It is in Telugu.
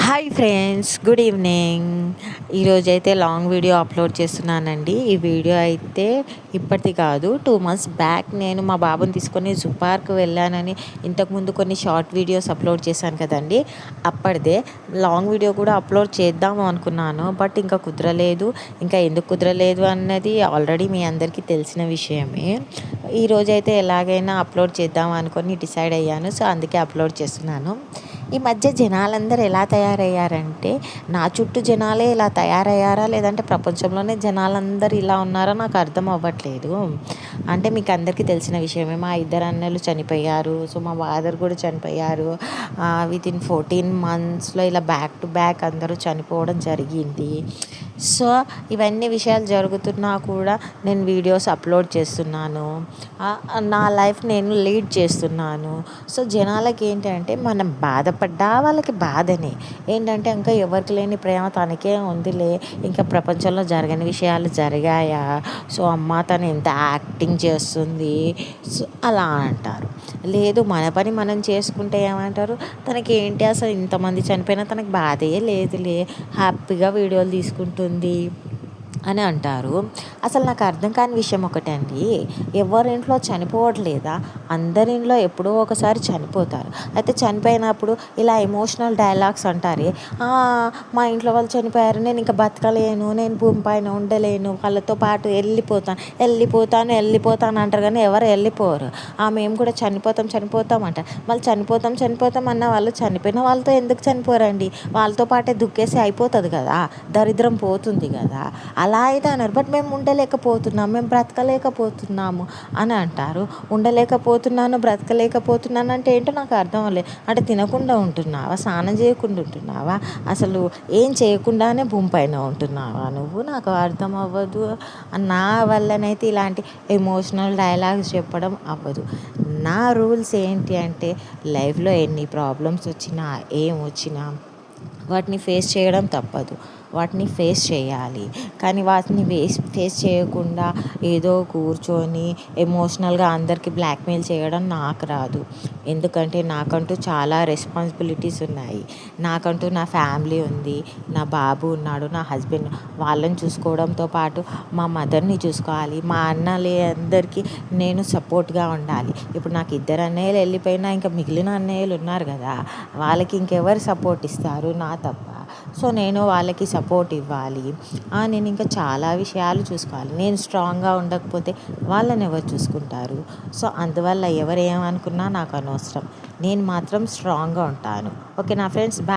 Hi friends, good evening. ఈరోజైతే లాంగ్ వీడియో అప్లోడ్ చేస్తున్నానండి. ఈ వీడియో అయితే ఇప్పటిది కాదు, 2 months బ్యాక్ నేను మా బాబుని తీసుకొని జూ పార్క్ వెళ్ళానని ఇంతకుముందు కొన్ని షార్ట్ వీడియోస్ అప్లోడ్ చేశాను కదండి. అప్పటిదే లాంగ్ వీడియో కూడా అప్లోడ్ చేద్దాము అనుకున్నాను, బట్ ఇంకా కుదరలేదు. ఇంకా ఎందుకు కుదరలేదు అన్నది ఆల్రెడీ మీ అందరికీ తెలిసిన విషయమే. ఈరోజైతే ఎలాగైనా అప్లోడ్ చేద్దాం అనుకొని డిసైడ్ అయ్యాను. సో అందుకే అప్లోడ్ చేస్తున్నాను. ఈ మధ్య జనాలందరూ ఎలా తయారయ్యారంటే, నా చుట్టూ జనాలే ఇలా తయారయ్యారా, లేదంటే ప్రపంచంలోనే జనాలందరూ ఇలా ఉన్నారా నాకు అర్థం అవ్వట్లేదు. అంటే మీకు అందరికీ తెలిసిన విషయమే, మా 2 అన్నలు చనిపోయారు. సో మా ఫాదర్ కూడా చనిపోయారు. వితిన్ 14 monthsలో ఇలా బ్యాక్ టు బ్యాక్ అందరూ చనిపోవడం జరిగింది. సో ఇవన్నీ విషయాలు జరుగుతున్నా కూడా నేను వీడియోస్ అప్లోడ్ చేస్తున్నాను. నా లైఫ్ నేను లీడ్ చేస్తున్నాను. సో జనాలకి ఏంటంటే, మనం బాధపడ్డా వాళ్ళకి బాధనే. ఏంటంటే ఇంకా ఎవరికి లేని ప్రేమ తనకే ఉందిలే, ఇంకా ప్రపంచంలో జరగని విషయాలు జరిగాయా, సో అమ్మ తను ఎంత యాక్టింగ్ చేస్తుంది, సో అలా అంటారు. లేదు, మన పని మనం చేసుకుంటే ఏమంటారు, తనకి ఏంటి అసలు ఇంతమంది చనిపోయినా తనకి బాధే లేదులే, హ్యాపీగా వీడియోలు తీసుకుంటుంది అని అంటారు. అసలు నాకు అర్థం కాని విషయం ఒకటండి, ఎవరింట్లో చనిపోవట్లేదా, అందరింట్లో ఎప్పుడో ఒకసారి చనిపోతారు. అయితే చనిపోయినప్పుడు ఇలా ఎమోషనల్ డైలాగ్స్ అంటారే, మా ఇంట్లో వాళ్ళు చనిపోయారు, నేను ఇంకా బతకలేను, నేను భూమి పైన ఉండలేను, వాళ్ళతో పాటు వెళ్ళిపోతాను అంటారు. కానీ ఎవరు వెళ్ళిపోరు. మేము కూడా చనిపోతాం అంటారు. మళ్ళీ చనిపోతాం అన్న వాళ్ళు చనిపోయిన వాళ్ళతో ఎందుకు చనిపోరండి, వాళ్ళతో పాటే దుక్కేసి అయిపోతుంది కదా, దరిద్రం పోతుంది కదా. అలా అయితే అన్నారు. బట్ మేము ఉండలేకపోతున్నాము, మేము బ్రతకలేకపోతున్నాము అని అంటారు. బ్రతకలేకపోతున్నాను అంటే ఏంటో నాకు అర్థం అవ్వలేదు. అంటే తినకుండా ఉంటున్నావా, స్నానం చేయకుండా ఉంటున్నావా, అసలు ఏం చేయకుండానే భూమి పైన ఉంటున్నావా నువ్వు, నాకు అర్థం అవ్వదు. నా వల్లనైతే ఇలాంటి ఎమోషనల్ డైలాగ్స్ చెప్పడం అవ్వదు. నా రూల్స్ ఏంటి అంటే, లైఫ్లో ఎన్ని ప్రాబ్లమ్స్ వచ్చినా ఏం వచ్చినా వాటిని ఫేస్ చేయడం తప్పదు, వాటిని ఫేస్ చేయాలి. కానీ వాటిని ఫేస్ చేయకుండా ఏదో కూర్చొని ఎమోషనల్గా అందరికీ బ్లాక్మెయిల్ చేయడం నాకు రాదు. ఎందుకంటే నాకంటూ చాలా రెస్పాన్సిబిలిటీస్ ఉన్నాయి. నాకంటూ నా ఫ్యామిలీ ఉంది, నా బాబు ఉన్నాడు, నా హస్బెండ్, వాళ్ళని చూసుకోవడంతో పాటు మా మదర్ని చూసుకోవాలి. మా అన్నలందరికీ నేను సపోర్ట్గా ఉండాలి. ఇప్పుడు నాకు 2 అన్నయ్యలు వెళ్ళిపోయినా ఇంకా మిగిలిన అన్నయ్యలు ఉన్నారు కదా, వాళ్ళకి ఇంకెవరు సపోర్ట్ ఇస్తారు, నా తప్ప. సో నేను వాళ్ళకి సపోర్ట్ ఇవ్వాలి. నేను ఇంకా చాలా విషయాలు చూసుకోవాలి. నేను స్ట్రాంగ్గా ఉండకపోతే వాళ్ళని ఎవరు చూసుకుంటారు. సో అందువల్ల ఎవరు ఏమనుకున్నా నాకు అనవసరం, నేను మాత్రం స్ట్రాంగ్గా ఉంటాను. ఓకే నా ఫ్రెండ్స్, బాయ్.